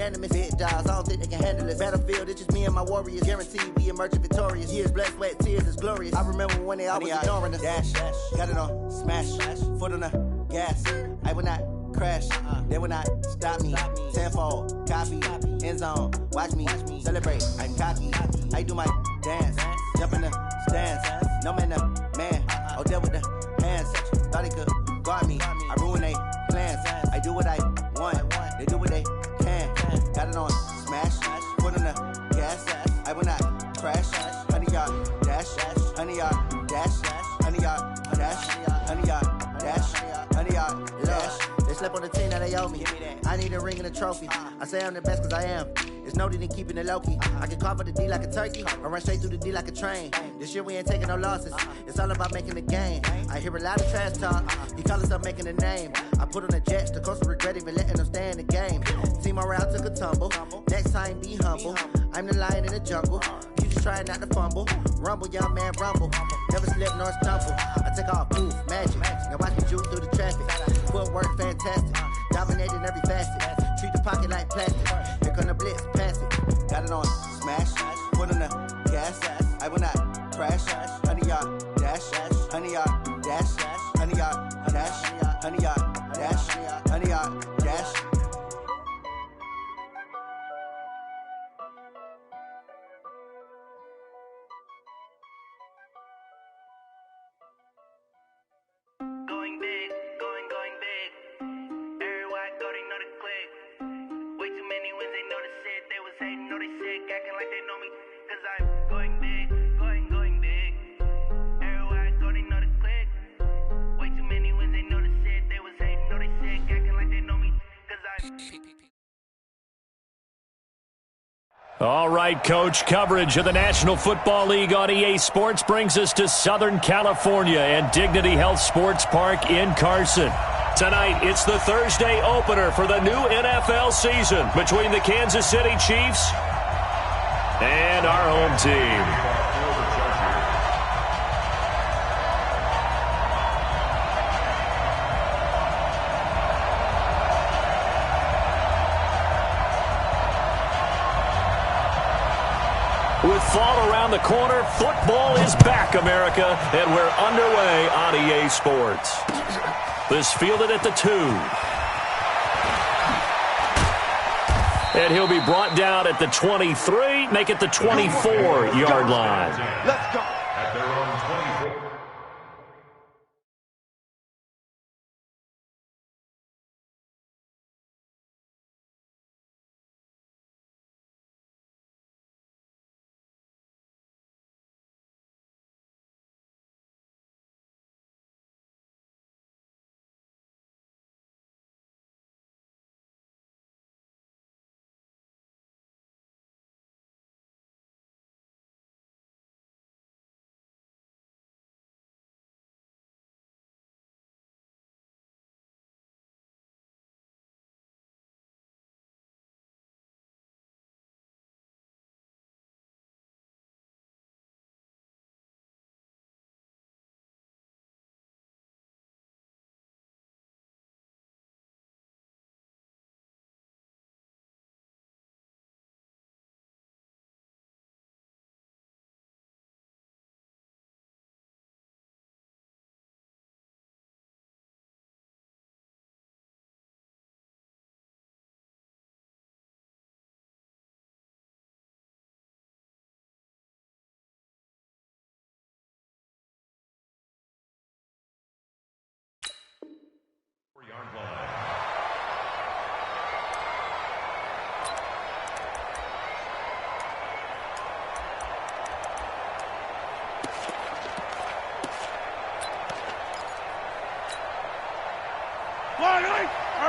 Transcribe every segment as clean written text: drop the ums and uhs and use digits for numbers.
unanimous. Big dogs, I don't think they can handle it. Battlefield, it's just me and my warriors. Guaranteed we emerging victorious. Years, blood, sweat, tears is glorious. I remember when they always ignoring us. Dash, got it on, smash, foot on the gas. I will not crash, they will not stop me. Tenfold, copy, end zone, watch me celebrate. I'm cocky, I do my dance, jump in the stands. No man, the man, oh, there with the hands. Thought he could guard me, I ruin they plans. I do what I want, they do what they can. Got it on, smash, foot on the gas. I will not crash, 100-yard dash, 100-yard dash, 100-yard dash, 100-yard dash, 100-yard dash. They slept on the team that they owe me. I need a ring and a trophy. I say I'm the best cause I am. It's noted in keeping it low-key. I can carve up the D like a turkey or run straight through the D like a train. This year we ain't taking no losses. It's all about making the game. I hear a lot of trash talk. He call himself making a name. I put on the Jets. The coach will regret even letting them stay in the game. Team morale took a tumble. Next time be humble. I'm the lion in the jungle. You just try not to fumble. Rumble, young man, rumble. Never slip nor stumble. I take off, poof, magic. Now watch me juke through the traffic. Footwork fantastic. Dominating every facet. Treat the pocket like plastic. Here come the blitz, pass it. Got it on, smash. Foot on the gas. I will not crash. 100-yard dash. 100-yard dash. 100-yard dash. 100-yard dash. 100-yard dash. Going big, going big. Everywhere I go, they know the click. Way too many wins, they know the shit. They was hating, know they sick, acting like they know me. Cause I'm going big, going big. Everywhere I go, they know the click. Way too many wins, they know the shit. They was hating, know they sick, acting like they know me. Cause I'm... All right, Coach, coverage of the National Football League on EA Sports brings us to Southern California and Dignity Health Sports Park in Carson. Tonight, it's the Thursday opener for the new NFL season between the Kansas City Chiefs and our home team. With fall around the corner, football is back, America, and we're underway on EA Sports. This fielded at the 2. And he'll be brought down at the 23, make it the 24-yard line. Let's go. At their own 24.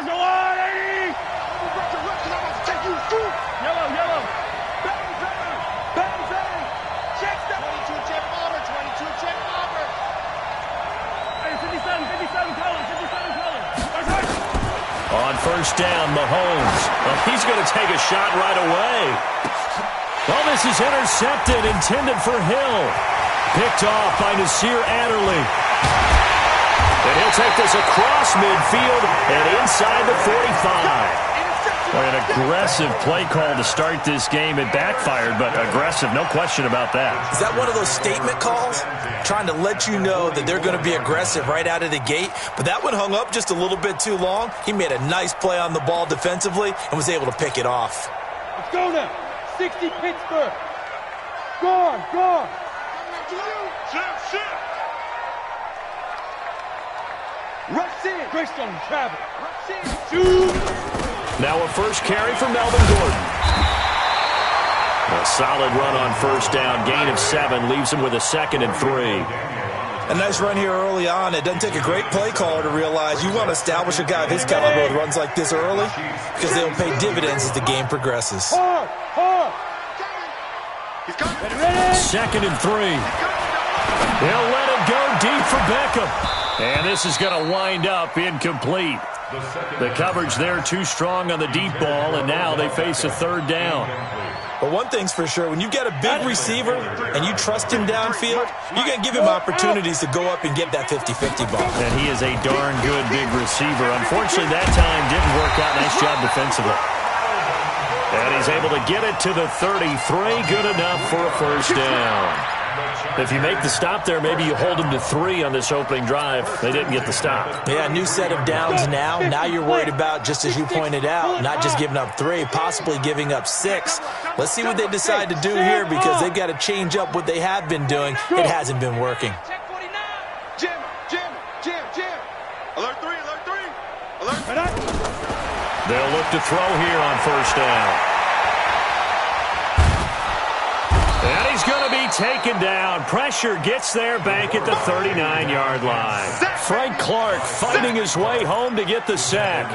There's a 180! Yellow, yellow! Bang, bang! Bang, bang! Check that! 22 check bomber, 22 check bomber! Hey, 57 colors, 57 colors! On first down, Mahomes. Well, he's going to take a shot right away. Well, this is intercepted, intended for Hill. Picked off by Nasir Adderley. And he'll take this across midfield and inside the 45. Well, an aggressive play call to start this game. It backfired, but aggressive, no question about that. Is that one of those statement calls? Trying to let you know that they're going to be aggressive right out of the gate, but that one hung up just a little bit too long. He made a nice play on the ball defensively and was able to pick it off. Let's go now. 60 Pittsburgh. Go on. Shift. Rush in. Greystone travel. Rush in. Shoot. Now a first carry for Melvin Gordon. A solid run on first down. Gain of 7 leaves him with a 2nd and 3. A nice run here early on. It doesn't take a great play caller to realize you want to establish a guy of his caliber with runs like this early because they'll pay dividends as the game progresses. Hard. Second and 3. He'll let it go deep for Beckham. And this is going to wind up incomplete. The coverage there too strong on the deep ball, and now they face a 3rd down. But one thing's for sure, when you've got a big receiver and you trust him downfield, you're going to give him opportunities to go up and get that 50-50 ball. And he is a darn good big receiver. Unfortunately, that time didn't work out. Nice job defensively. And he's able to get it to the 33. Good enough for a first down. If you make the stop there, maybe you hold them to 3 on this opening drive. They didn't get the stop. Yeah, new set of downs now. Now you're worried about, just as you pointed out, not just giving up 3, possibly giving up 6. Let's see what they decide to do here because they've got to change up what they have been doing. It hasn't been working. Jim. Alert 3. They'll look to throw here on first down. And he's going to be taken down. Pressure gets there back at the 39-yard line. Frank Clark fighting his way home to get the sack.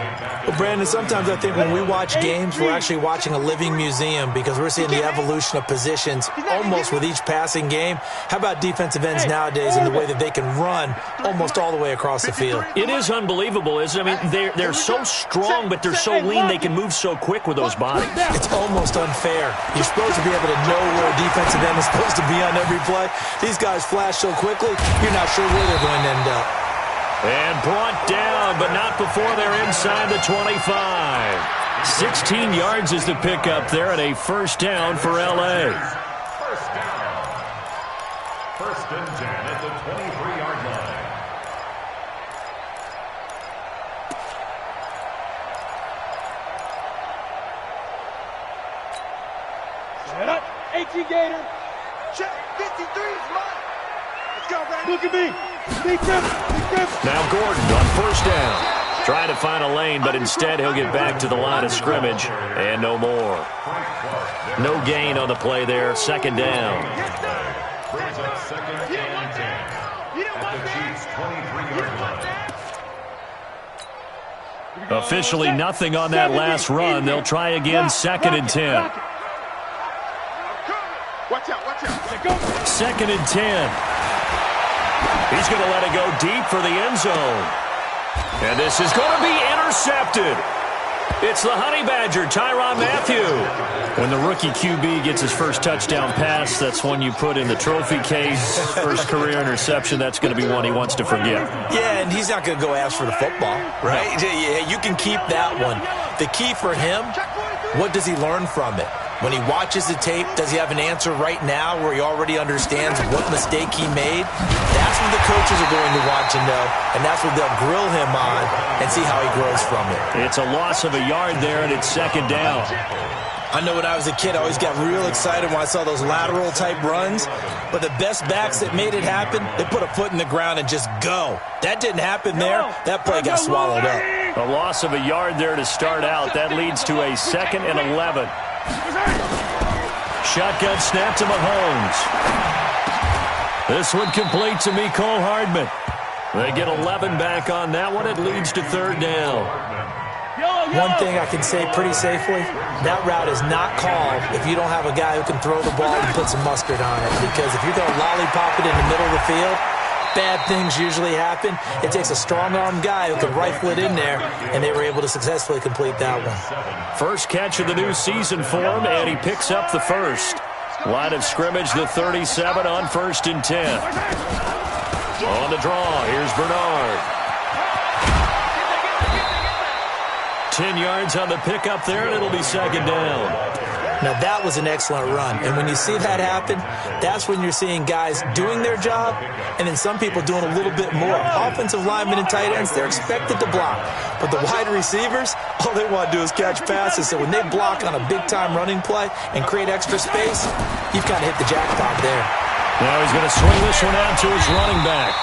Well, Brandon, sometimes I think when we watch games, we're actually watching a living museum because we're seeing the evolution of positions almost with each passing game. How about defensive ends nowadays and the way that they can run almost all the way across the field? It is unbelievable, isn't it? I mean, they're so strong, but they're so lean they can move so quick with those bodies. It's almost unfair. You're supposed to be able to know where a defensive end is supposed to be on every play. These guys flash so quickly, you're not sure where they're going to end up. And brought down, but not before they're inside the 25. 16 yards is the pickup there, and a first down for L.A. First down. 1st and 10 at the 23-yard line. Set up. 18 Gator. Check. 53 is mine. Let's go, Brandon. Look at me. Big trip. Now Gordon on first down. Trying to find a lane, but instead he'll get back to the line of scrimmage and no more. No gain on the play there. 2nd down. Brings up 2nd and 10 at the Chiefs' 23-yard line. Officially nothing on that last run. They'll try again. 2nd and 10. Watch out. 2nd and 10. He's going to let it go deep for the end zone. And this is going to be intercepted. It's the Honey Badger, Tyrann Mathieu. When the rookie QB gets his first touchdown pass, that's one you put in the trophy case. First career interception, that's going to be one he wants to forget. Yeah, and he's not going to go ask for the football, right? Yeah, you can keep that one. The key for him, what does he learn from it? When he watches the tape, does he have an answer right now where he already understands what mistake he made? That's what the coaches are going to want to know, and that's what they'll grill him on and see how he grows from it. It's a loss of a yard there, and it's 2nd down. I know when I was a kid, I always got real excited when I saw those lateral-type runs, but the best backs that made it happen, they put a foot in the ground and just go. That didn't happen there. That play got swallowed up. A loss of a yard there to start out. That leads to a 2nd and 11. Shotgun snap to Mahomes. This one complete to Mecole Hardman. They get 11 back on that one. It leads to 3rd down. One thing I can say pretty safely, that route is not called if you don't have a guy who can throw the ball and put some mustard on it. Because if you're going to lollipop it in the middle of the field, bad things usually happen. It takes a strong-armed guy who can rifle it in there, and they were able to successfully complete that one. First catch of the new season for him, and he picks up the first. Line of scrimmage, the 37 on 1st and 10. On the draw, here's Bernard. 10 yards on the pickup there, and it'll be second down. Now, that was an excellent run. And when you see that happen, that's when you're seeing guys doing their job and then some people doing a little bit more. Offensive linemen and tight ends, they're expected to block. But the wide receivers, all they want to do is catch passes. So when they block on a big-time running play and create extra space, you've kind of hit the jackpot there. Now he's going to swing this one out to his running back.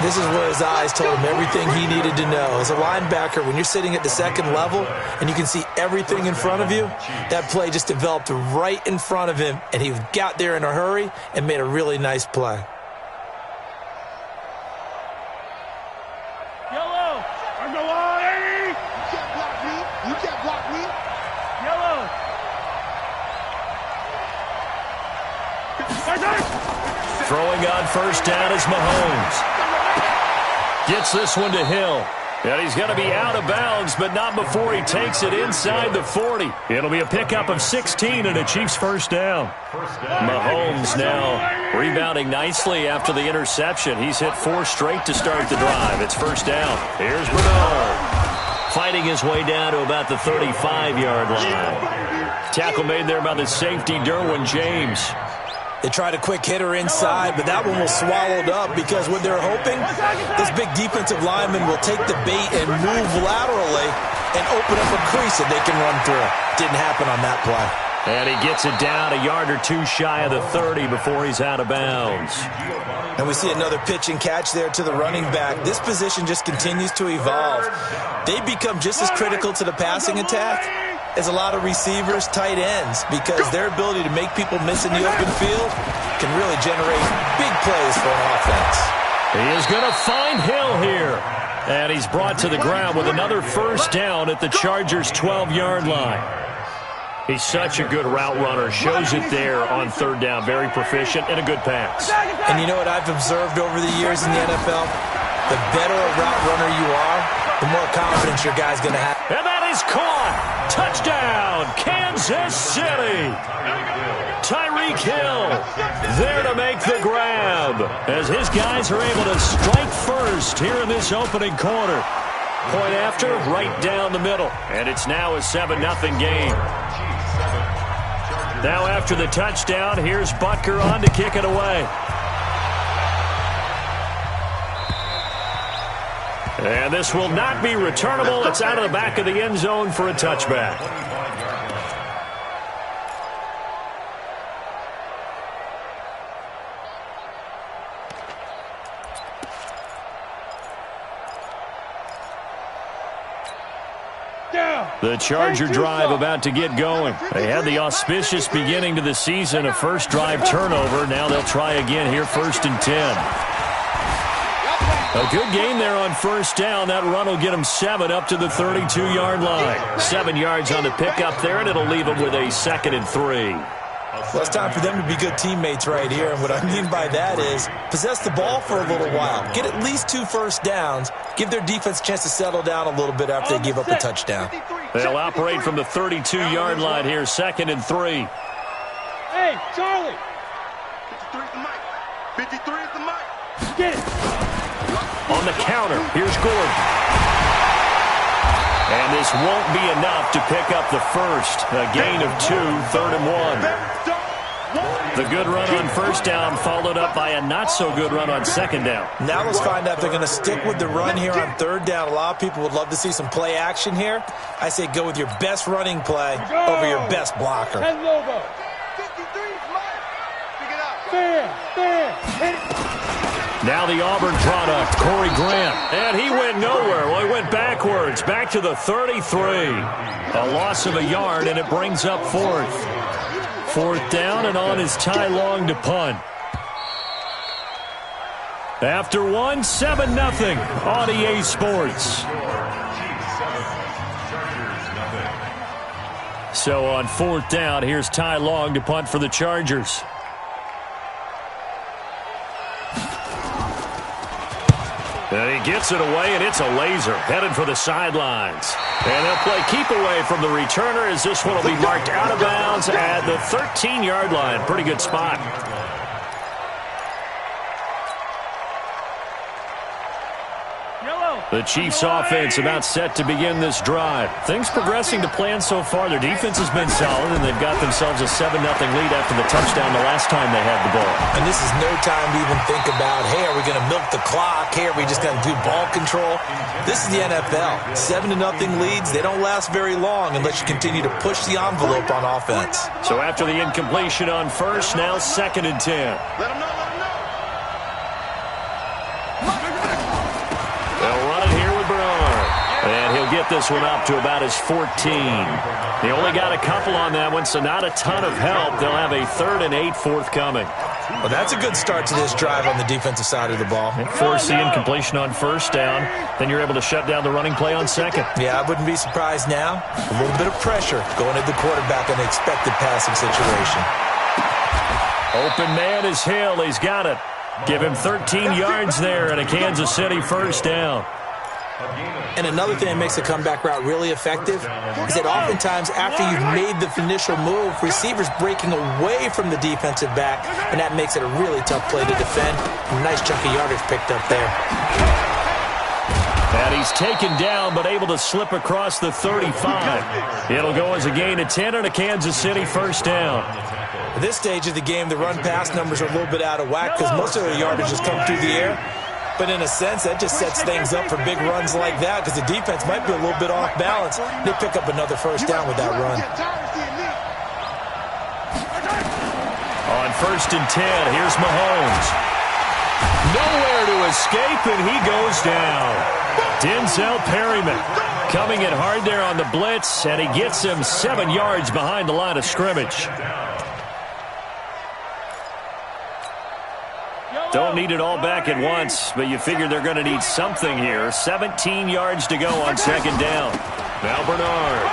This is where his eyes told him everything he needed to know. As a linebacker, when you're sitting at the second level and you can see everything in front of you, that play just developed right in front of him, and he got there in a hurry and made a really nice play. Yellow! On the line! You can't block me! You can't block me! Yellow! Throwing on first down is Mahomes. Gets this one to Hill. And he's going to be out of bounds, but not before he takes it inside the 40. It'll be a pickup of 16 and a Chiefs first down. Mahomes now rebounding nicely after the interception. He's hit 4 straight to start the drive. It's first down. Here's Bernard. Fighting his way down to about the 35-yard line. Tackle made there by the safety, Derwin James. They tried a quick hitter inside, but that one was swallowed up because what they're hoping, this big defensive lineman will take the bait and move laterally and open up a crease that they can run through. Didn't happen on that play. And he gets it down a yard or two shy of the 30 before he's out of bounds. And we see another pitch and catch there to the running back. This position just continues to evolve. They become just as critical to the passing attack as a lot of receivers, tight ends, because their ability to make people miss in the open field can really generate big plays for an offense. He is going to find Hill here. And he's brought to the ground with another first down at the Chargers' 12-yard line. He's such a good route runner. Shows it there on third down. Very proficient and a good pass. And you know what I've observed over the years in the NFL? The better a route runner you are, the more confidence your guy's going to have. And that is caught. Touchdown, Kansas City. Tyreek Hill there to make the grab as his guys are able to strike first here in this opening quarter. Point after, right down the middle. And it's now a 7-0 game. Now after the touchdown, here's Butker on to kick it away. And this will not be returnable. It's out of the back of the end zone for a touchback. The Charger drive about to get going. They had the auspicious beginning to the season, a first drive turnover. Now they'll try again here, 1st and 10. A good game there on first down. That run will get him 7 up to the 32-yard line. 7 yards on the pickup there, and it'll leave him with a 2nd and 3. Well, it's time for them to be good teammates right here. And what I mean by that is possess the ball for a little while. Get at least 2 first downs. Give their defense a chance to settle down a little bit after they give up a touchdown. They'll operate from the 32-yard line here, 2nd and 3. Hey, Charlie. 53 is the mic. 53 is the mic. Get it. On the counter, here's Gordon. And this won't be enough to pick up the first. A gain of 2, 3rd and 1. The good run on first down followed up by a not-so-good run on second down. Now let's find out if they're going to stick with the run here on third down. A lot of people would love to see some play action here. I say go with your best running play over your best blocker. And logo. 53 is mine. Pick it up. Fair. Hit it. Now the Auburn product, Corey Graham. And he went nowhere. Well, he went backwards, back to the 33. A loss of a yard, and it brings up 4th. 4th down, and on is Ty Long to punt. After 1, 7-0 on EA Sports. So on 4th down, here's Ty Long to punt for the Chargers. And he gets it away, and it's a laser headed for the sidelines. And they'll play keep away from the returner as this one will be marked out of bounds at the 13-yard line. Pretty good spot. The Chiefs offense about set to begin this drive. Things progressing to plan so far. Their defense has been solid, and they've got themselves a 7-0 lead after the touchdown the last time they had the ball. And this is no time to even think about, hey, are we going to milk the clock? Hey, are we just going to do ball control? This is the NFL. 7-0 leads, they don't last very long unless you continue to push the envelope on offense. So after the incompletion on first, now 2nd and 10. Let him know, let him know. They'll run it here with Bernard. And he'll get this one up to about his 14. He only got a couple on that one, so not a ton of help. They'll have a 3rd and 8 forthcoming. Well, that's a good start to this drive on the defensive side of the ball. Force the incompletion on first down. Then you're able to shut down the running play on second. Yeah, I wouldn't be surprised now. A little bit of pressure going at the quarterback in the expected passing situation. Open man is Hill. He's got it. Give him 13 yards there and a Kansas City first down. And another thing that makes a comeback route really effective is that oftentimes after you've made the initial move, receivers breaking away from the defensive back, and that makes it a really tough play to defend. A nice chunk of yardage picked up there. And he's taken down but able to slip across the 35. It'll go as a gain of 10 and a Kansas City first down. At this stage of the game, the run-pass numbers are a little bit out of whack because most of their yardage has come through the air. But in a sense, that just sets things up for big runs like that because the defense might be a little bit off balance. They pick up another first down with that run. On 1st and 10, here's Mahomes. Nowhere to escape, and he goes down. Denzel Perryman coming in hard there on the blitz, and he gets him 7 yards behind the line of scrimmage. Don't need it all back at once, but you figure they're going to need something here. 17 yards to go on 2nd down. Now Bernard.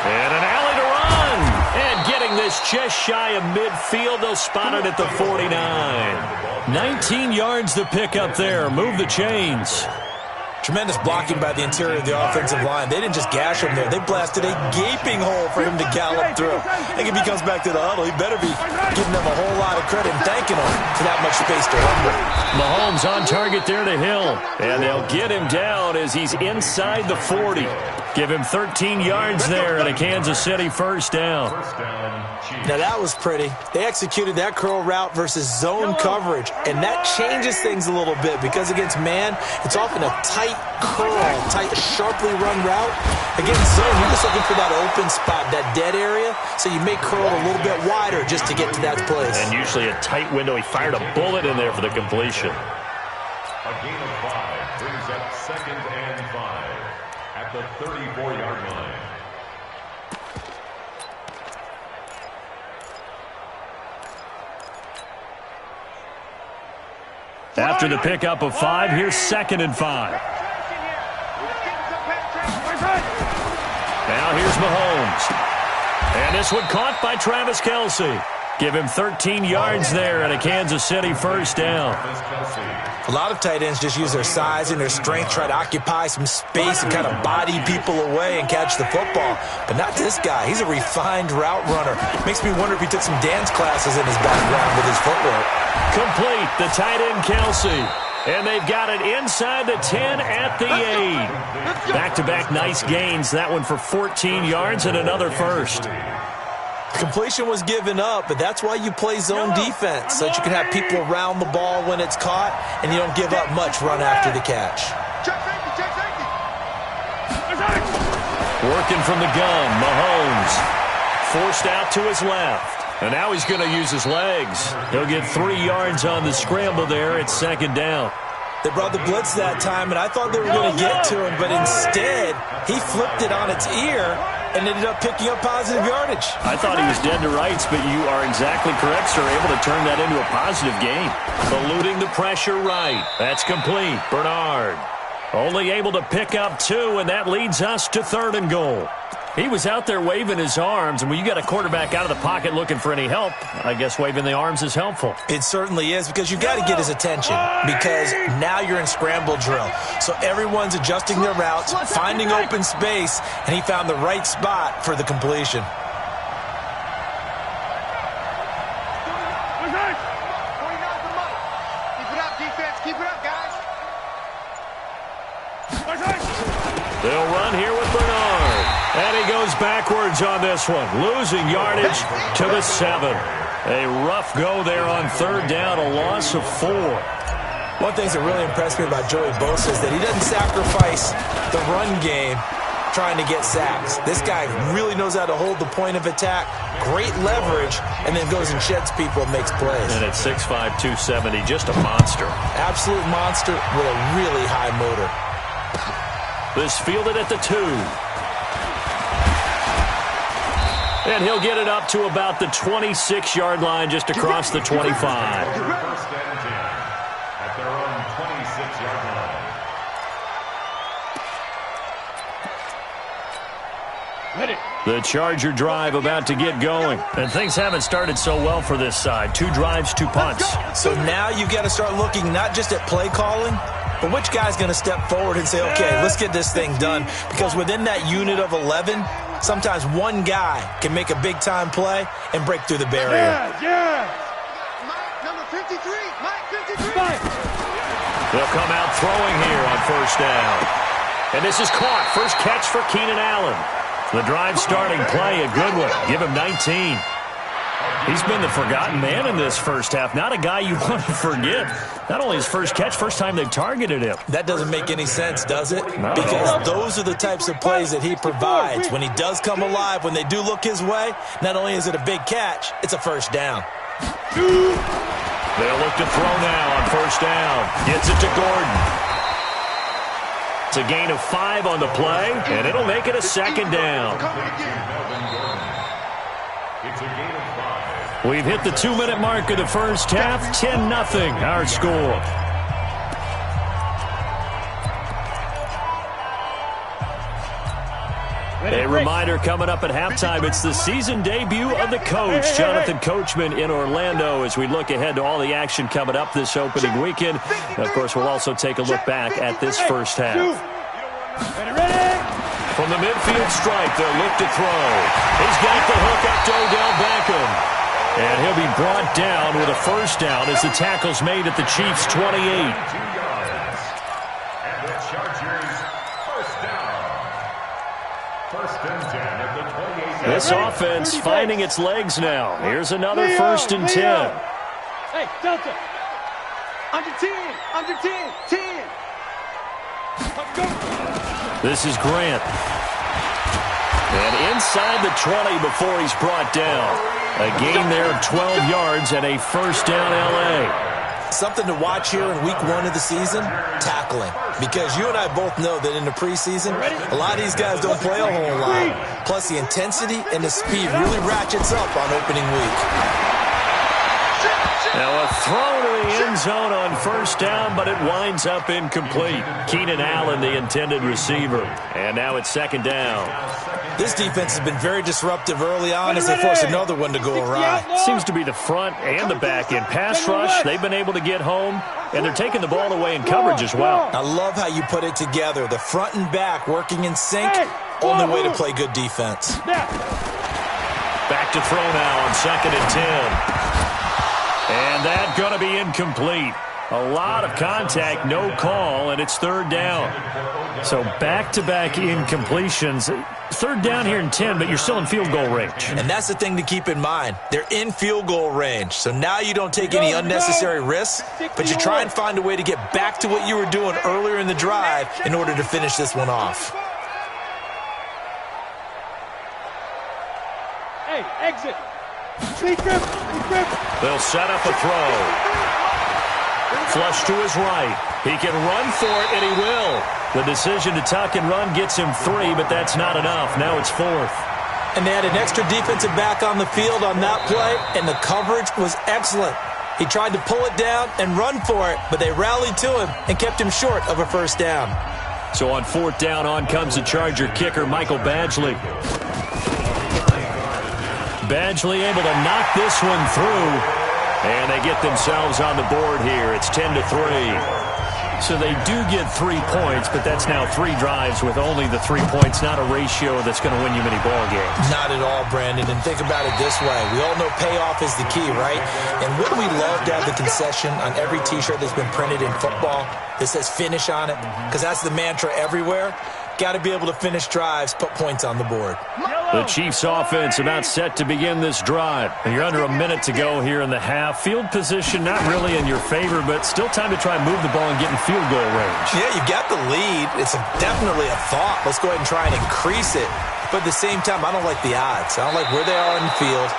And an alley to run. And getting this just shy of midfield. They'll spot it at the 49. 19 yards to pick up there. Move the chains. Tremendous blocking by the interior of the offensive line. They didn't just gash him there. They blasted a gaping hole for him to gallop through. I think if he comes back to the huddle, he better be giving them a whole lot of credit and thanking them for that much space to run with. Mahomes on target there to Hill. And they'll get him down as he's inside the 40. Give him 13 yards there and a Kansas City first down. Now that was pretty. They executed that curl route versus zone coverage, and that changes things a little bit because against man, it's often a tight curl, tight, sharply run route. Against zone, you're just looking for that open spot, that dead area, so you may curl it a little bit wider just to get to that place. And usually a tight window. He fired a bullet in there for the completion. A gain of 5 brings up 2nd and 5 at the 34-yard line. After the pickup of 5, here's 2nd and 5. Now here's Mahomes. And this one caught by Travis Kelce. Give him 13 yards there and a Kansas City first down. A lot of tight ends just use their size and their strength, try to occupy some space and kind of body people away and catch the football. But not this guy. He's a refined route runner. Makes me wonder if he took some dance classes in his background with his footwork. Complete, the tight end Kelce. And they've got it inside the 10 at the 8. Back-to-back nice gains. That one for 14 yards and another first. Completion was given up, but that's why you play zone defense, so that you can have people around the ball when it's caught, and you don't give up much run after the catch. Working from the gun, Mahomes. Forced out to his left. And now he's going to use his legs. He'll get 3 yards on the scramble there at 2nd down. They brought the blitz that time, and I thought they were going to get to him, but instead, he flipped it on its ear and ended up picking up positive yardage. I thought he was dead to rights, but you are exactly correct, sir. Able to turn that into a positive gain. Eluding the pressure right. That's complete. Bernard only able to pick up 2, and that leads us to 3rd and goal. He was out there waving his arms, and when you got a quarterback out of the pocket looking for any help, I guess waving the arms is helpful. It certainly is, because you got to get his attention, because now you're in scramble drill. So everyone's adjusting their routes, finding open space, and he found the right spot for the completion. Keep it up, defense. Keep it up, guys. They'll run here with Bernard. And he goes backwards on this one, losing yardage to the 7. A rough go there on third down, a loss of 4. One thing that really impressed me about Joey Bosa is that he doesn't sacrifice the run game trying to get sacks. This guy really knows how to hold the point of attack, great leverage, and then goes and sheds people and makes plays. And at 6'5", 270, just a monster. Absolute monster with a really high motor. This fielded at the 2. And he'll get it up to about the 26-yard line, just across the 25. First and 10 at their own 26-yard line. The Charger drive about to get going. And things haven't started so well for this side. 2 drives, 2 punts. So now you've got to start looking not just at play calling, but which guy's going to step forward and say, okay, let's get this thing done. Because within that unit of 11, sometimes one guy can make a big-time play and break through the barrier. Mike, number 53. Mike, 53. They'll come out throwing here on first down. And this is caught. First catch for Keenan Allen. The drive starting play, a good one. Give him 19. He's been the forgotten man in this first half. Not a guy you want to forget. Not only his first catch, first time they've targeted him. That doesn't make any sense, does it? No. Because those are the types of plays that he provides. When he does come alive, when they do look his way, not only is it a big catch, it's a first down. They'll look to throw now on first down. Gets it to Gordon. It's a gain of 5 on the play, and it'll make it a second down. It's a gain of 5. We've hit the 2-minute mark of the first half. 10-0 our score. A reminder coming up at halftime, it's the season debut of the coach, Jonathan Coachman in Orlando, as we look ahead to all the action coming up this opening weekend. And of course, we'll also take a look back at this first half. From the midfield stripe, they'll look to throw. He's got the hook up to Odell Beckham. And he'll be brought down with a first down as the tackle's made at the Chiefs' 28. 2 yards. And the Chargers first down. First and 10 at the 28. This offense finding its legs now. Here's another first and 10. Hey, Delta. Under 10. Under 10. 10. Let's go. This is Grant. And inside the 20 before he's brought down. A gain there of 12 yards and a first down L.A. Something to watch here in week 1 of the season, tackling. Because you and I both know that in the preseason, a lot of these guys don't play a whole lot. Plus the intensity and the speed really ratchets up on opening week. Now a throw to the end zone on first down, but it winds up incomplete. Keenan Allen, the intended receiver. And now it's second down. This defense has been very disruptive early on as they force another one to go awry. Seems to be the front and the back end. Pass rush, they've been able to get home, and they're taking the ball away in coverage as well. I love how you put it together. The front and back working in sync, only way to play good defense. Back to throw now on second and 10. And that's going to be incomplete. A lot of contact, no call, and it's third down. So back-to-back incompletions. Third down here in 10, but you're still in field goal range. And that's the thing to keep in mind. They're in field goal range. So now you don't take any unnecessary risks, but you try and find a way to get back to what you were doing earlier in the drive in order to finish this one off. Hey, exit. They'll set up a throw. Flush to his right. He can run for it, and he will. The decision to tuck and run gets him 3, but that's not enough. Now it's 4th. And they had an extra defensive back on the field on that play, and the coverage was excellent. He tried to pull it down and run for it, but they rallied to him and kept him short of a first down. So on fourth down, on comes the Charger kicker, Michael Badgley. Badgley able to knock this one through, and they get themselves on the board here. It's 10-3. So they do get 3 points, but that's now 3 drives with only the 3 points, not a ratio that's going to win you many ball games. Not at all, Brandon. And think about it this way. We all know payoff is the key, right? And wouldn't we love to have the concession on every T-shirt that's been printed in football that says finish on it? Because that's the mantra everywhere. Got to be able to finish drives, put points on the board. The Chiefs offense about set to begin this drive. You're under a minute to go here in the half. Field position not really in your favor, but still time to try and move the ball and get in field goal range. Yeah, you got the lead. It's definitely a thought. Let's go ahead and try and increase it. But at the same time, I don't like the odds. I don't like where they are in the field.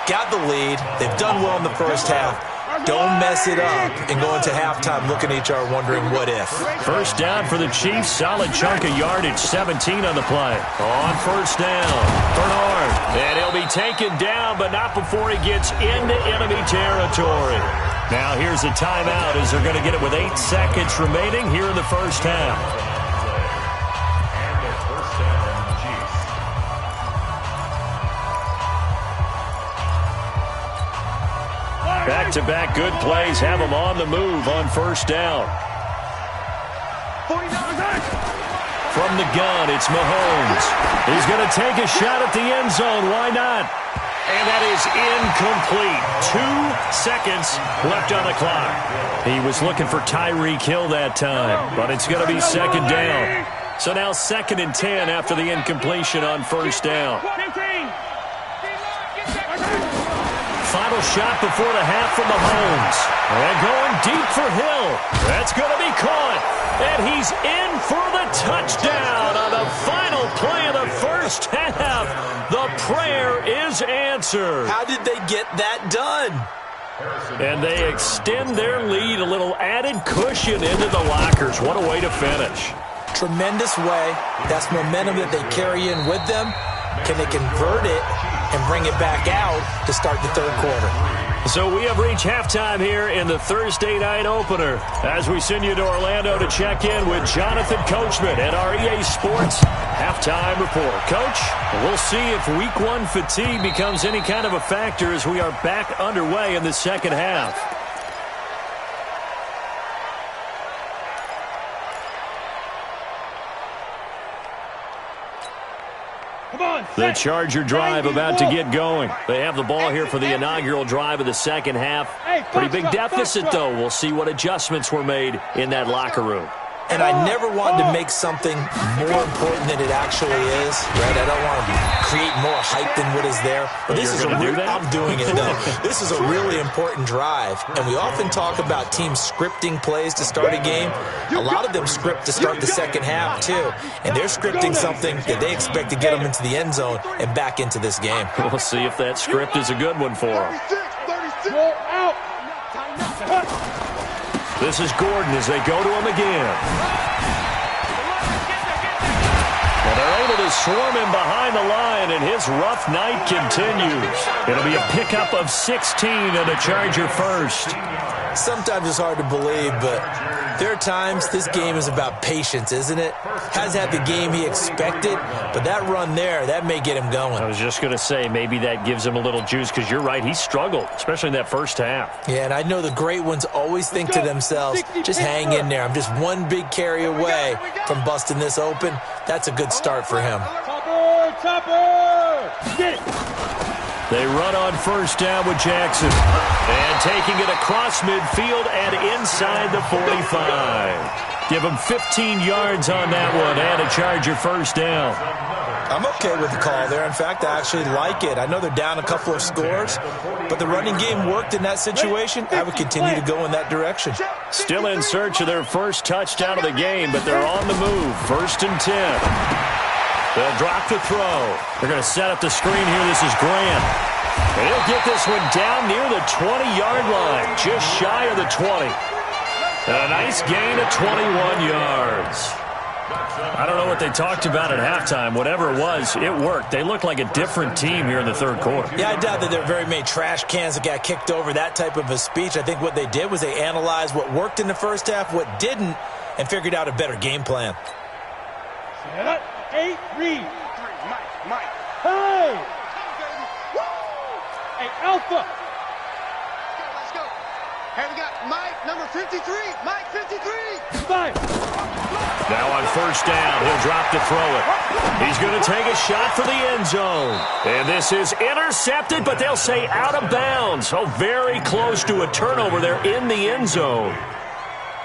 Got the lead. They've done well in the first half. Don't mess it up and go into halftime looking at each other wondering what if. First down for the Chiefs. Solid chunk of yardage. 17 on the play. On first down, Bernard. And he'll be taken down, but not before he gets into enemy territory. Now here's a timeout as they're going to get it with 8 seconds remaining here in the first half. Back-to-back good plays have them on the move on first down. From the gun, it's Mahomes. He's going to take a shot at the end zone. Why not? And that is incomplete. 2 seconds left on the clock. He was looking for Tyreek Hill that time, but it's going to be second down. So now 2nd and 10 after the incompletion on first down. Final shot before the half from Mahomes. And going deep for Hill. That's going to be caught. And he's in for the touchdown on the final play of the first half. The prayer is answered. How did they get that done? And they extend their lead, a little added cushion into the lockers. What a way to finish. Tremendous way. That's momentum that they carry in with them. Can they convert it and bring it back out to start the third quarter? So we have reached halftime here in the Thursday night opener as we send you to Orlando to check in with Jonathan Coachman at our EA Sports halftime report. Coach, we'll see if week 1 fatigue becomes any kind of a factor as we are back underway in the second half. The Charger drive about to get going. They have the ball here for the inaugural drive of the second half. Pretty big deficit, though. We'll see what adjustments were made in that locker room. And I never wanted to make something more important than it actually is, right? I don't want to create more hype than what is there. But this is I'm doing it, though. This is a really important drive. And we often talk about teams scripting plays to start a game. A lot of them script to start the second half, too. And they're scripting something that they expect to get them into the end zone and back into this game. We'll see if that script is a good one for them. This is Gordon as they go to him again. Well, they're able to swarm him behind the line, and his rough night continues. It'll be a pickup of 16 and a Charger first. Sometimes it's hard to believe, but there are times this game is about patience, isn't it? Has had the game he expected, but that run there, that may get him going. I was just going to say, maybe that gives him a little juice, because you're right, he struggled, especially in that first half. Yeah, and I know the great ones always think to themselves, just hang in there. I'm just one big carry away from busting this open. That's a good start for him. Chopper! Get it! They run on first down with Jackson. And taking it across midfield and inside the 45. Give him 15 yards on that one and a Charger first down. I'm okay with the call there. In fact, I actually like it. I know they're down a couple of scores, but the running game worked in that situation. I would continue to go in that direction. Still in search of their first touchdown of the game, but they're on the move. 1st and 10. They'll drop the throw. They're going to set up the screen here. This is Grant. And he'll get this one down near the 20-yard line, just shy of the 20. And a nice gain of 21 yards. I don't know what they talked about at halftime. Whatever it was, it worked. They look like a different team here in the third quarter. Yeah, I doubt that there are very many trash cans that got kicked over, that type of a speech. I think what they did was they analyzed what worked in the first half, what didn't, and figured out a better game plan. 8, read. Mike. Hey! Hey, Alpha! Let's go. Here we got Mike, number 53. Mike, 53. 5. Now on first down, he'll drop to throw it. He's going to take a shot for the end zone. And this is intercepted, but they'll say out of bounds. Oh, very close to a turnover there in the end zone.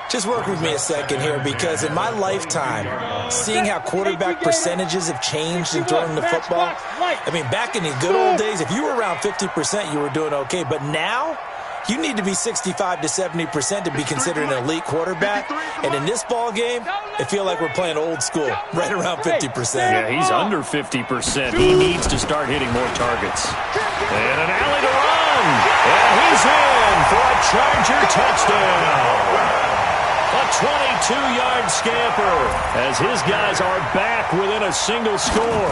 Just work with me a second here, because in my lifetime, seeing how quarterback percentages have changed in throwing the football, I mean, back in the good old days, if you were around 50%, you were doing okay. But now, you need to be 65 to 70% to be considered an elite quarterback. And in this ball game, I feel like we're playing old school, right around 50%. Yeah, he's under 50%. He needs to start hitting more targets. And an alley to run. And he's in for a Charger touchdown. A 22-yard scamper as his guys are back within a single score.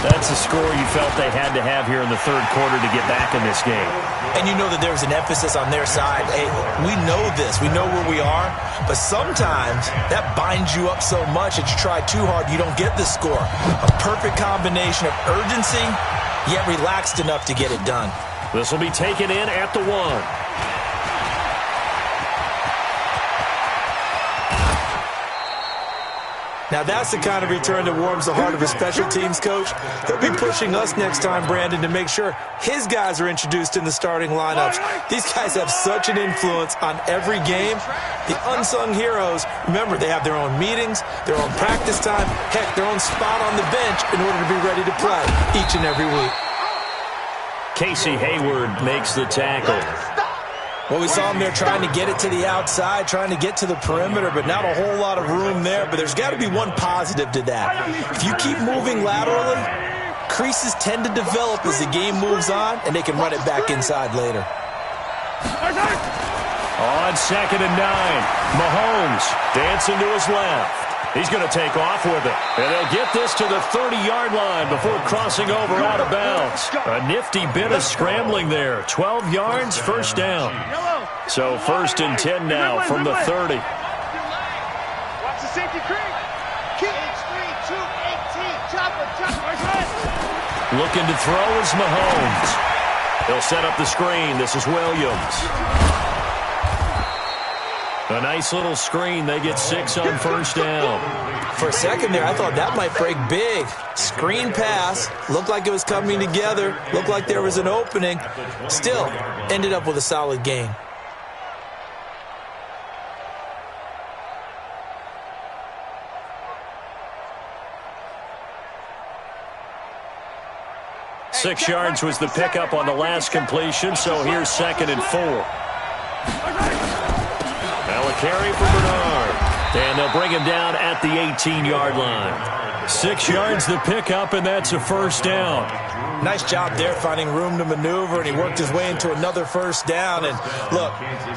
That's a score you felt they had to have here in the third quarter to get back in this game. And you know that there's an emphasis on their side. Hey, we know this. We know where we are. But sometimes that binds you up so much that you try too hard, you don't get the score. A perfect combination of urgency, yet relaxed enough to get it done. This will be taken in at the 1. Now that's the kind of return that warms the heart of a special teams coach. He'll be pushing us next time, Brandon, to make sure his guys are introduced in the starting lineups. These guys have such an influence on every game. The unsung heroes, remember, they have their own meetings, their own practice time, heck, their own spot on the bench in order to be ready to play each and every week. Casey Hayward makes the tackle. Well, we saw him there trying to get it to the outside, trying to get to the perimeter, but not a whole lot of room there. But there's got to be one positive to that. If you keep moving laterally, creases tend to develop as the game moves on, and they can run it back inside later. On 2nd and 9, Mahomes dancing to his left. He's going to take off with it. And they'll get this to the 30-yard line before crossing over out of bounds. A nifty bit of scrambling there. 12 yards, first down. So 1st and 10 now from the 30. Watch the safety creep. Keep 3-2-18. Chopper. Looking to throw is Mahomes. He'll set up the screen. This is Williams. A nice little screen. They get 6 on first down. For a second there, I thought that might break big. Screen pass. Looked like it was coming together. Looked like there was an opening. Still, ended up with a solid gain. Six yards was the pickup on the last completion, so here's 2nd and 4. Now a carry for Bernard. And they'll bring him down at the 18-yard line. 6 yards the pickup, and that's a first down. Nice job there finding room to maneuver, and he worked his way into another first down. And look,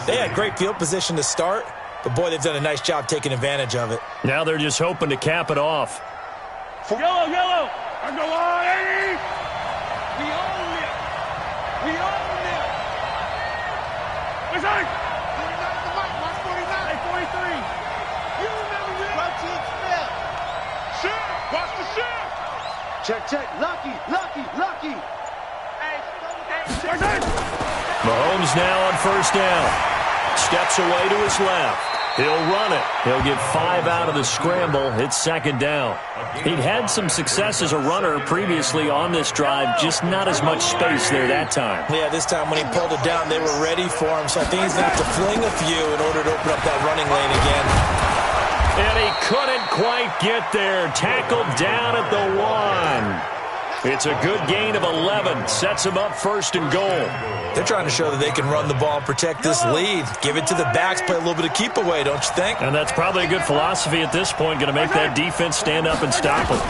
they had great field position to start, but boy, they've done a nice job taking advantage of it. Now they're just hoping to cap it off. Yellow. I'm going on. We own it. We own it. What's that? Check. Lucky. Mahomes now on first down. Steps away to his left. He'll run it. He'll get 5 out of the scramble. It's 2nd down. He'd had some success as a runner previously on this drive, just not as much space there that time. Yeah, this time when he pulled it down, they were ready for him. So I think he's going to have to fling a few in order to open up that running lane again. And he couldn't quite get there. Tackled down at the 1. It's a good gain of 11. Sets him up 1st and goal. They're trying to show that they can run the ball and protect this lead. Give it to the backs, play a little bit of keep away, don't you think? And that's probably a good philosophy at this point. Going to make that defense stand up and stop it.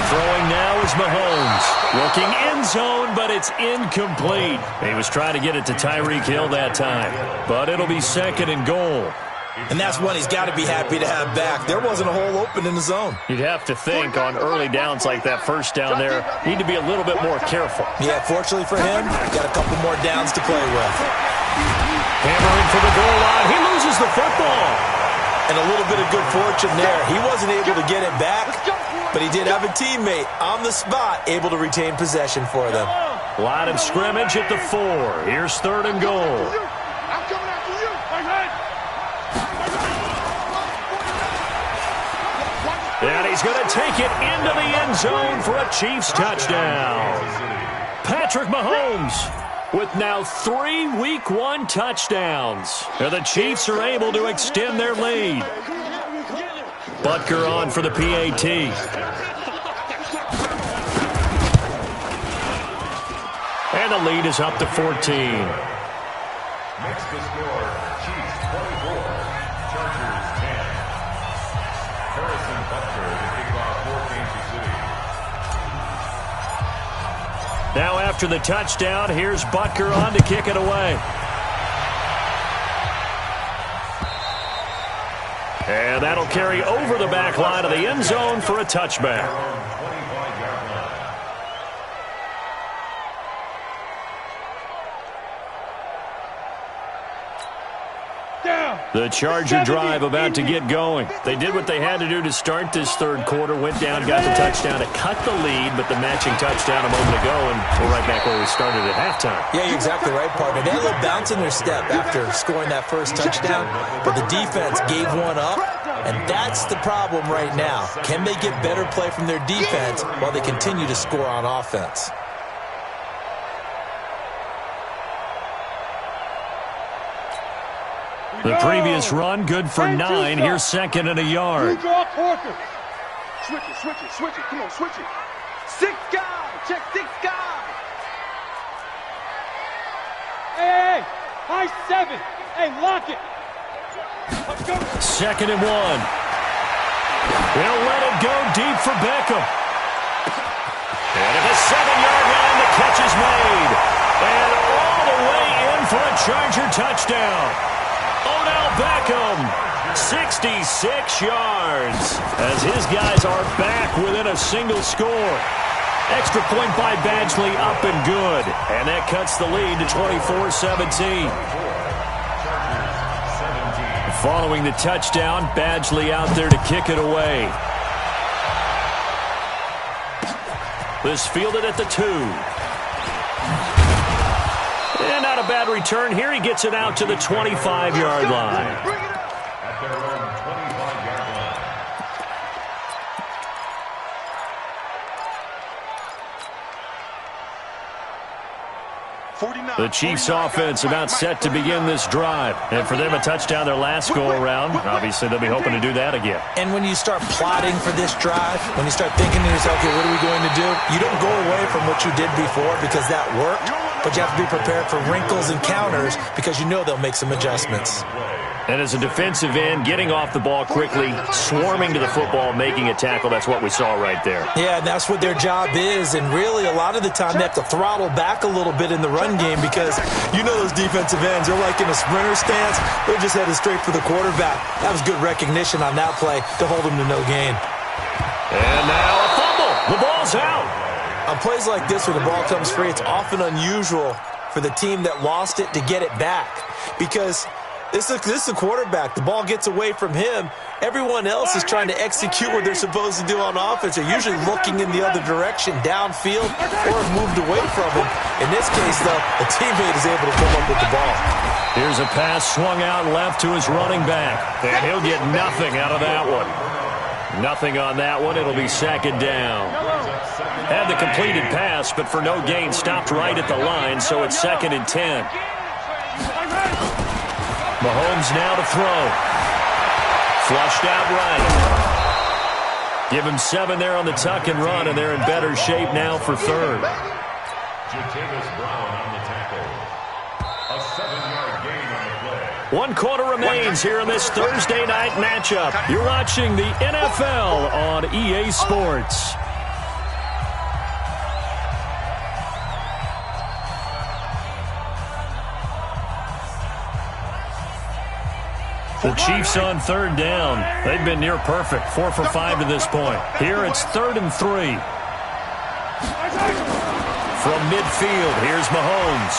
Throwing now is Mahomes. Looking end zone, but it's incomplete. He was trying to get it to Tyreek Hill that time. But it'll be 2nd and goal. And that's one he's got to be happy to have back. There wasn't a hole open in the zone. You'd have to think on early downs like that first down there, need to be a little bit more careful. Yeah, fortunately for him, got a couple more downs to play with. Hammering for the goal line. He loses the football. And a little bit of good fortune there. He wasn't able to get it back, but he did have a teammate on the spot able to retain possession for them. Line of scrimmage at the 4. Here's 3rd and goal. And he's going to take it into the end zone for a Chiefs touchdown. Patrick Mahomes with now 3 Week 1 touchdowns. And the Chiefs are able to extend their lead. Butker on for the PAT. And the lead is up to 14. Next to score, Chiefs 24, Chargers 10. Harrison Butker to kick off for Kansas City. Now after the touchdown, here's Butker on to kick it away. And that'll carry over the back line of the end zone for a touchback. The Charger drive about to get going. They did what they had to do to start this third quarter, went down, got the touchdown to cut the lead, but the matching touchdown a moment ago, and we're right back where we started at halftime. Yeah, you're exactly right, partner. They had a little bounce in their step after scoring that first touchdown, but the defense gave one up, and that's the problem right now. Can they get better play from their defense while they continue to score on offense? The previous run, good for 9. Here's second and a yard. You draw quarter. Switch it, switch it, switch it. Come on, switch it. 6 guys. Check 6 guys. Hey, high 7. Hey, lock it. Let's go. Second and 1. They'll let it go deep for Beckham. And at the 7-yard line, the catch is made. And all the way in for a Charger touchdown. Odell Beckham, 66 yards, as his guys are back within a single score. Extra point by Badgley, up and good. And that cuts the lead to 24-17. Following the touchdown, Badgley out there to kick it away. This fielded at the 2. And not a bad return here. He gets it out to the 25-yard line. At their own 25-yard line. The Chiefs offense about set to begin this drive. And for them, a touchdown their last go-around. Obviously, they'll be hoping to do that again. And when you start plotting for this drive, when you start thinking to yourself, okay, what are we going to do? You don't go away from what you did before because that worked. But you have to be prepared for wrinkles and counters because you know they'll make some adjustments. And as a defensive end, getting off the ball quickly, swarming to the football, making a tackle, that's what we saw right there. Yeah, and that's what their job is. And really, a lot of the time, they have to throttle back a little bit in the run game because you know those defensive ends, they're like in a sprinter stance. They're just headed straight for the quarterback. That was good recognition on that play to hold them to no gain. And now a fumble. The ball's out. On plays like this where the ball comes free, it's often unusual for the team that lost it to get it back because this is a quarterback. The ball gets away from him. Everyone else is trying to execute what they're supposed to do on offense. They're usually looking in the other direction, downfield, or have moved away from him. In this case, though, a teammate is able to come up with the ball. Here's a pass swung out left to his running back, and he'll get nothing out of that one. Nothing on that one. It'll be second down. Had the completed pass, but for no gain, stopped right at the line, so it's 2nd and 10. Mahomes now to throw. Flushed out right. Give him 7 there on the tuck and run, and they're in better shape now for 3rd. Jatavis Brown on the tackle. A 7-yard gain on the play. 1 quarter remains here in this Thursday night matchup. You're watching the NFL on EA Sports. The Chiefs on 3rd down. They've been near perfect, 4 for 5 to this point. Here it's 3rd and 3. From midfield, here's Mahomes.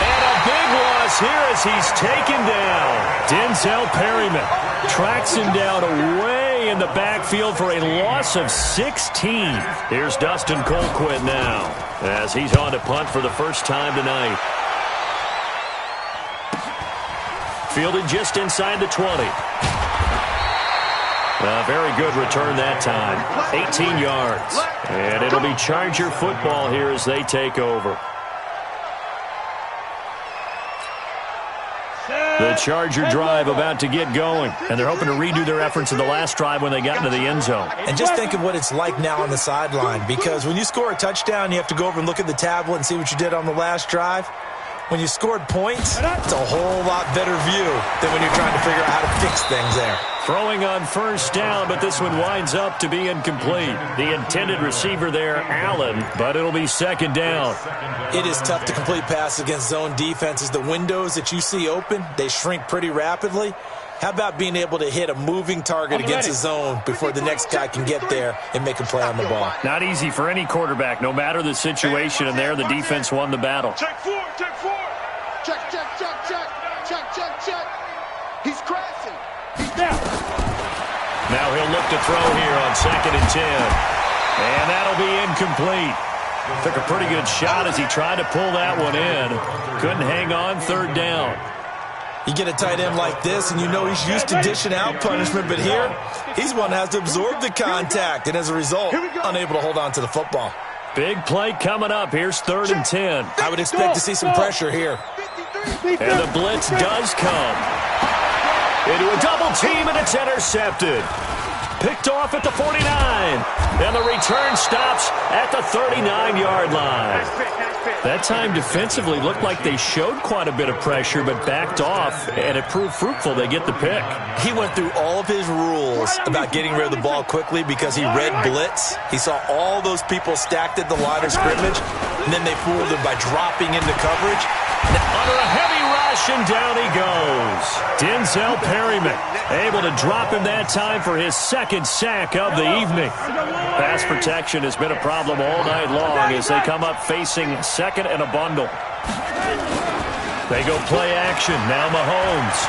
And a big loss here as he's taken down. Denzel Perryman tracks him down away in the backfield for a loss of 16. Here's Dustin Colquitt now as he's on to punt for the first time tonight. Fielded just inside the 20. A very good return that time. 18 yards. And it'll be Charger football here as they take over. The Charger drive about to get going, and they're hoping to redo their efforts in the last drive when they got into the end zone. And just think of what it's like now on the sideline, because when you score a touchdown, you have to go over and look at the tablet and see what you did on the last drive. When you scored points, it's a whole lot better view than when you're trying to figure out how to fix things there. Throwing on first down, but this one winds up to be incomplete. The intended receiver there, Allen, but it'll be second down. It is tough to complete passes against zone defenses. The windows that you see open, they shrink pretty rapidly. How about being able to hit a moving target against a zone before the next guy can get there and make a play on the ball? Not easy for any quarterback, no matter the situation, and there the defense won the battle. Check four, check four. Check, check, check, check. Check, check, check. He's crashing. He's down. Now he'll look to throw here on 2nd and 10. And that'll be incomplete. Took a pretty good shot as he tried to pull that one in. Couldn't hang on, 3rd down. You get a tight end like this, and you know he's used to dishing out punishment, but here, he's one that has to absorb the contact, and as a result, unable to hold on to the football. Big play coming up. Here's 3rd and 10. I would expect to see some pressure here. And the blitz does come. Into a double team, and it's intercepted. Picked off at the 49. And the return stops at the 39-yard line. That time defensively looked like they showed quite a bit of pressure but backed off, and it proved fruitful. They get the pick. He went through all of his rules about getting rid of the ball quickly because he read blitz. He saw all those people stacked at the line of scrimmage, and then they fooled him by dropping into coverage. Under a heavy rush, and down he goes. Denzel Perryman able to drop him that time for his 2nd sack of the evening. Pass protection has been a problem all night long as they come up facing 2nd and a bundle. They go play action. Now Mahomes.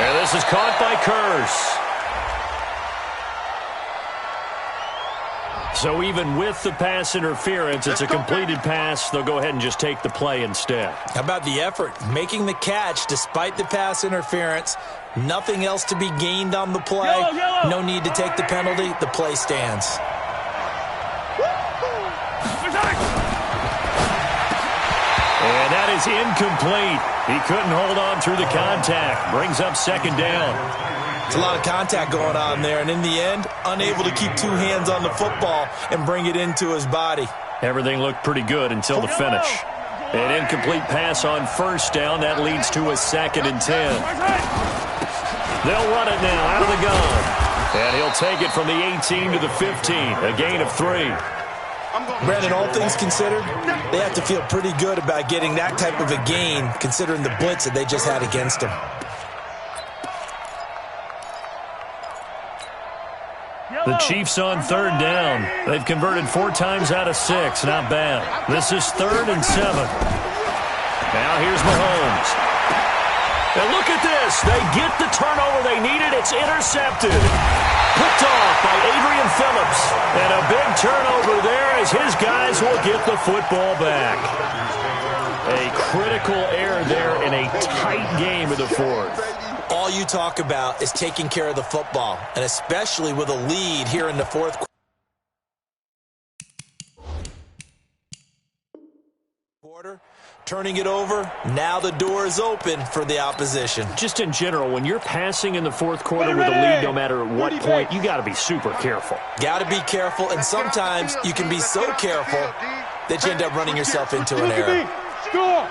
And this is caught by Curse. So even with the pass interference, it's a completed pass. They'll go ahead and just take the play instead. How about the effort? Making the catch despite the pass interference. Nothing else to be gained on the play. No need to take the penalty. The play stands. And that is incomplete. He couldn't hold on through the contact. Brings up 2nd down. It's a lot of contact going on there, and in the end, unable to keep 2 hands on the football and bring it into his body. Everything looked pretty good until the finish. An incomplete pass on 1st down. That leads to a 2nd and 10. They'll run it now out of the gun. And he'll take it from the 18 to the 15. A gain of 3. Brandon, all things considered, they have to feel pretty good about getting that type of a gain considering the blitz that they just had against them. The Chiefs on 3rd down. They've converted 4 times out of 6. Not bad. This is 3rd and 7. Now here's Mahomes. And look at this. They get the turnover they needed. It's intercepted. Picked off by Adrian Phillips. And a big turnover there as his guys will get the football back. A critical error there in a tight game of the 4th. All you talk about is taking care of the football, and especially with a lead here in the 4th quarter. Turning it over, now the door is open for the opposition. Just in general, when you're passing in the 4th quarter with a lead, no matter at what point, you got to be super careful. Got to be careful, and sometimes you can be so careful that you end up running yourself into an error. Go!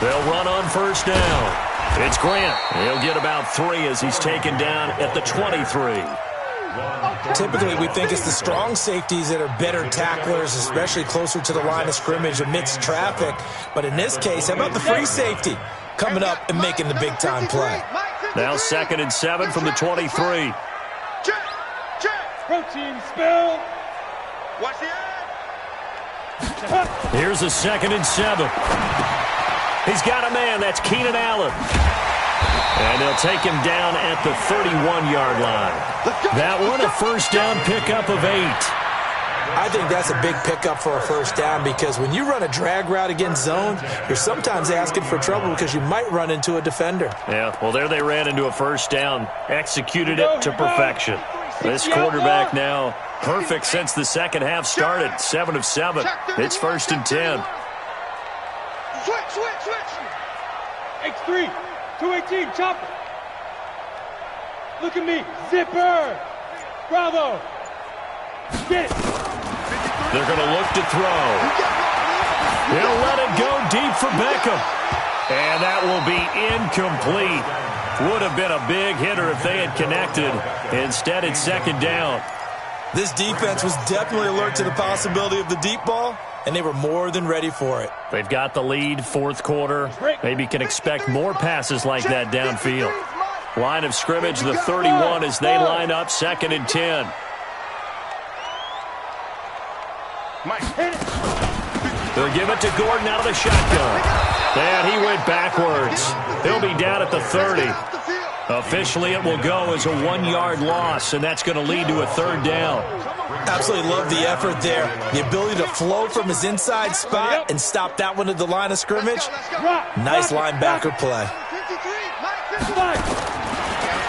They'll run on 1st down. It's Grant. He'll get about 3 as he's taken down at the 23. Typically, we think it's the strong safeties that are better tacklers, especially closer to the line of scrimmage amidst traffic. But in this case, how about the free safety coming up and making the big-time play? Now 2nd and 7 from the 23. Protein spill. Watch the end. Here's a 2nd and 7. He's got a man. That's Keenan Allen. And they'll take him down at the 31-yard line. That one, a 1st down pickup of 8. I think that's a big pickup for a 1st down because when you run a drag route against zone, you're sometimes asking for trouble because you might run into a defender. Yeah, well, there they ran into a 1st down. Executed it to perfection. This quarterback now perfect since the second half started. 7 of 7. It's 1st and 10. Switch. X3, 218, chopper. Look at me, zipper. Bravo. Get it. They're going to look to throw. He'll let it go deep for Beckham. And that will be incomplete. Would have been a big hitter if they had connected. Instead, it's 2nd down. This defense was definitely alert to the possibility of the deep ball, and they were more than ready for it. They've got the lead, 4th quarter. Maybe can expect more passes like that downfield. Line of scrimmage, the 31 as they line up 2nd and 10. They'll give it to Gordon out of the shotgun. And he went backwards. He'll be down at the 30. Officially, it will go as a 1-yard loss, and that's going to lead to a 3rd down. Absolutely love the effort there. The ability to flow from his inside spot and stop that one at the line of scrimmage. Nice linebacker play.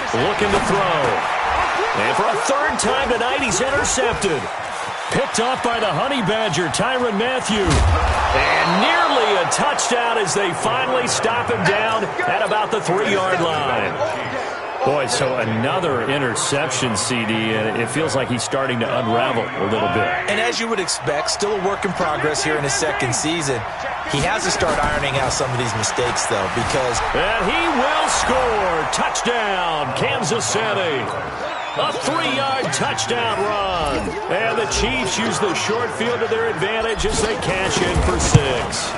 Looking to throw. And for a 3rd time tonight, he's intercepted. Picked off by the Honey Badger, Tyrann Mathieu. And nearly a touchdown as they finally stop him down at about the 3-yard line. Boy, so another interception, CD, and it feels like he's starting to unravel a little bit. And as you would expect, still a work in progress here in his 2nd season. He has to start ironing out some of these mistakes, though, because... And he will score! Touchdown, Kansas City! A 3-yard touchdown run. And the Chiefs use the short field to their advantage as they cash in for 6.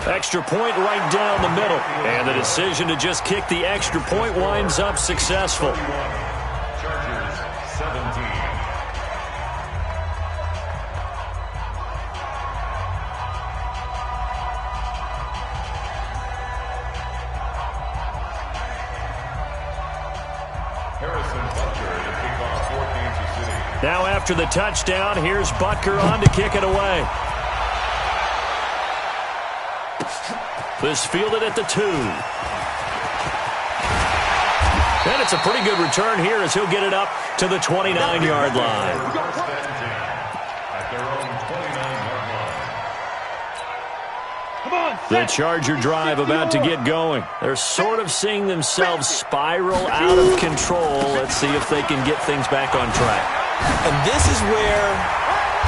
Extra point right down the middle. And the decision to just kick the extra point winds up successful. Chargers 17. Now after the touchdown, here's Butker on to kick it away. This fielded at the 2. And it's a pretty good return here as he'll get it up to the 29-yard line. At their own 29-yard line. The Charger drive about to get going. They're sort of seeing themselves spiral out of control. Let's see if they can get things back on track. And this is where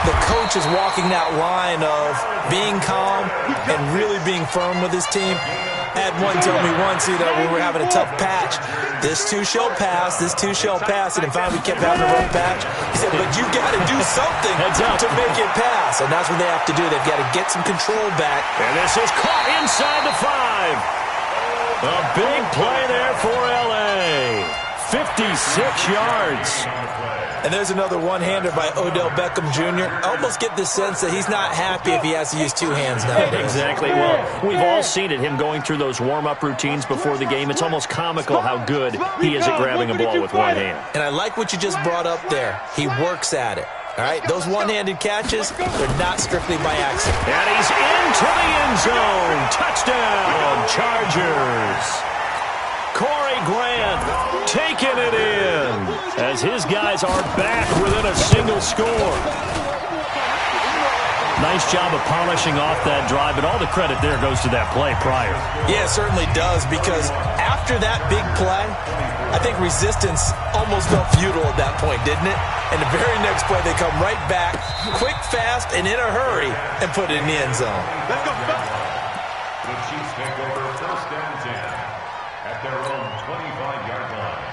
the coach is walking that line of being calm and really being firm with his team. I had one tell me once, we were having a tough patch. This too shall pass, this too shall pass. And in fact, we kept having a rough patch. He said, but you've got to do something to make it pass. And that's what they have to do. They've got to get some control back. And this is caught inside the 5. A big play there for L.A. 56 yards. And there's another one-hander by Odell Beckham Jr. I almost get the sense that he's not happy if he has to use 2 hands nowadays. Exactly. Well, we've all seen it, him going through those warm-up routines before the game. It's almost comical how good he is at grabbing a ball with one hand. And I like what you just brought up there. He works at it. All right, those one-handed catches, they're not strictly by accident. And he's into the end zone. Touchdown, Chargers. Corey Grant taking it in as his guys are back within a single score. Nice job of polishing off that drive, but all the credit there goes to that play prior. Yeah, it certainly does, because after that big play, I think resistance almost felt futile at that point, didn't it? And the very next play, they come right back, quick, fast, and in a hurry, and put it in the end zone. The Chiefs take over 1st and 10 at their own 25-yard line.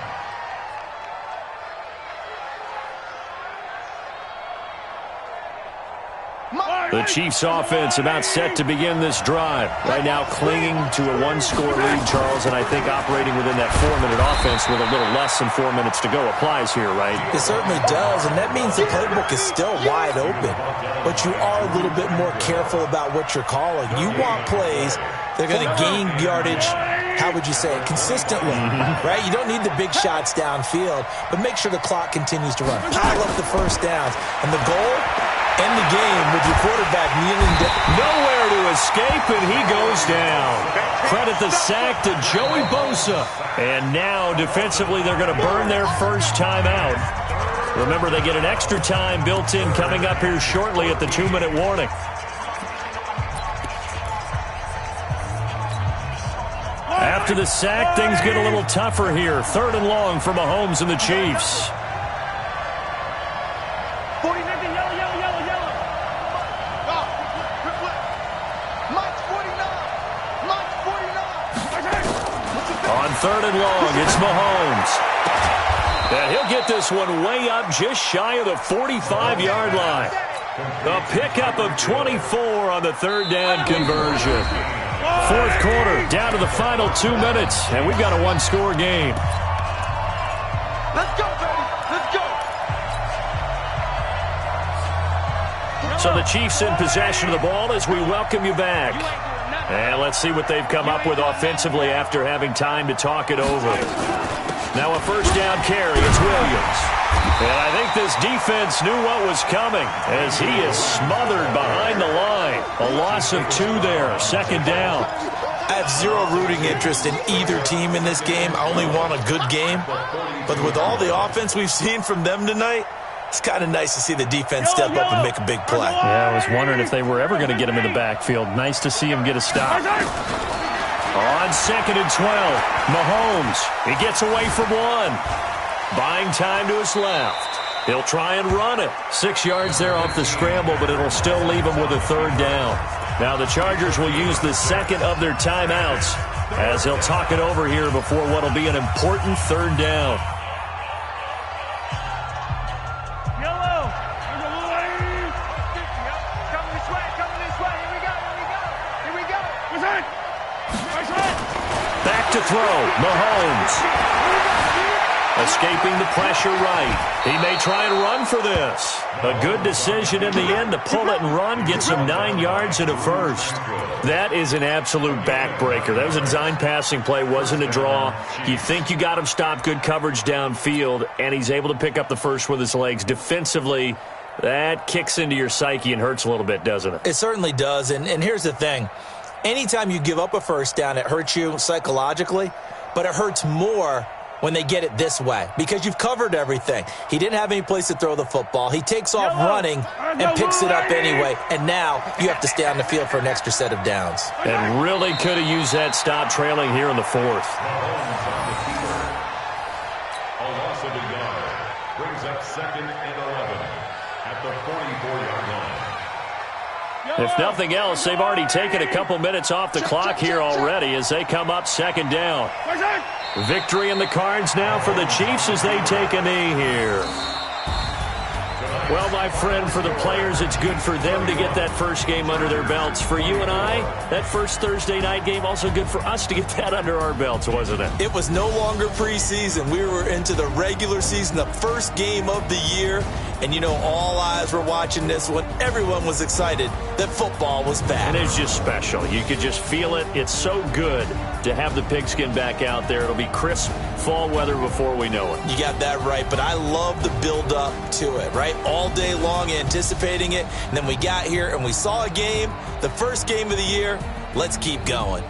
The Chiefs offense about set to begin this drive. Right now clinging to a 1-score lead, Charles, and I think operating within that 4-minute offense with a little less than 4 minutes to go applies here, right? It certainly does, and that means the playbook is still wide open. But you are a little bit more careful about what you're calling. You want plays that are going to gain yardage, how would you say it, consistently, right? You don't need the big shots downfield, but make sure the clock continues to run. Pile up the first downs. And the goal, end the game with your quarterback kneeling down. Nowhere to escape, and he goes down. Credit the sack to Joey Bosa. And now, defensively, they're going to burn their first timeout. Remember, they get an extra time built in coming up here shortly at the 2-minute warning. After the sack, things get a little tougher here. 3rd and long for Mahomes and the Chiefs. 40, yellow, yellow, yellow, yellow. Mike's 49. Mike's 49. On 3rd and long, it's Mahomes. And he'll get this one way up just shy of the 45-yard line. A pickup of 24 on the 3rd down conversion. 4th quarter, down to the final 2 minutes, and we've got a 1-score game. Let's go, baby. Let's go. So the Chiefs in possession of the ball as we welcome you back. And let's see what they've come up with offensively after having time to talk it over. Now a 1st down carry, it's Williams. And I think this defense knew what was coming as he is smothered behind the line. A loss of 2 there, 2nd down. I have zero rooting interest in either team in this game. I only want a good game. But with all the offense we've seen from them tonight, it's kind of nice to see the defense step up and make a big play. Yeah, I was wondering if they were ever going to get him in the backfield. Nice to see him get a stop. On 2nd and 12, Mahomes. He gets away from 1. Buying time to his left. He'll try and run it. 6 yards there off the scramble, but it'll still leave him with a 3rd down. Now the Chargers will use the 2nd of their timeouts as they'll talk it over here before what will be an important 3rd down. Yellow. Coming this way, coming this way. Here we go, here we go. Here we go. Back to throw, Mahomes. Escaping the pressure right. He may try and run for this. A good decision in the end to pull it and run, gets him 9 yards and a 1st. That is an absolute backbreaker. That was a design passing play, wasn't a draw. You think you got him stopped, good coverage downfield, and he's able to pick up the 1st with his legs. Defensively, that kicks into your psyche and hurts a little bit, doesn't it? It certainly does, and here's the thing. Anytime you give up a 1st down, it hurts you psychologically, but it hurts more when they get it this way because you've covered everything. He didn't have any place to throw the football. He takes off running and picks it up anyway, and now you have to stay on the field for an extra set of downs. And really could have used that stop trailing here in the 4th. A loss of a yard brings up 2nd and 11 at the 44-yard line. If nothing else, they've already taken a couple minutes off the clock here already as they come up 2nd down. Victory in the cards now for the Chiefs as they take a knee here. Well, my friend, for the players, it's good for them to get that first game under their belts. For you and I, that first Thursday night game, also good for us to get that under our belts, wasn't it? It was no longer preseason. We were into the regular season, the first game of the year. And, you know, all eyes were watching this one. Everyone was excited that football was back. And it's just special. You could just feel it. It's so good to have the pigskin back out there. It'll be crisp fall weather before we know it. You got that right, but I love the build-up to it, right? All day long anticipating it, and then we got here and we saw a game, the first game of the year. Let's keep going.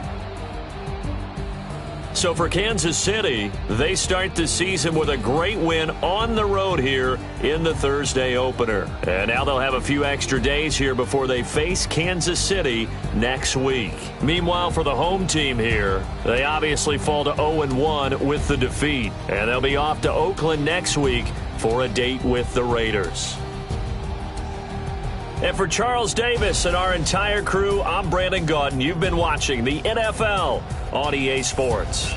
So for Kansas City, they start the season with a great win on the road here in the Thursday opener. And now they'll have a few extra days here before they face Kansas City next week. Meanwhile, for the home team here, they obviously fall to 0-1 with the defeat. And they'll be off to Oakland next week for a date with the Raiders. And for Charles Davis and our entire crew, I'm Brandon Gaudin. You've been watching the NFL on EA Sports.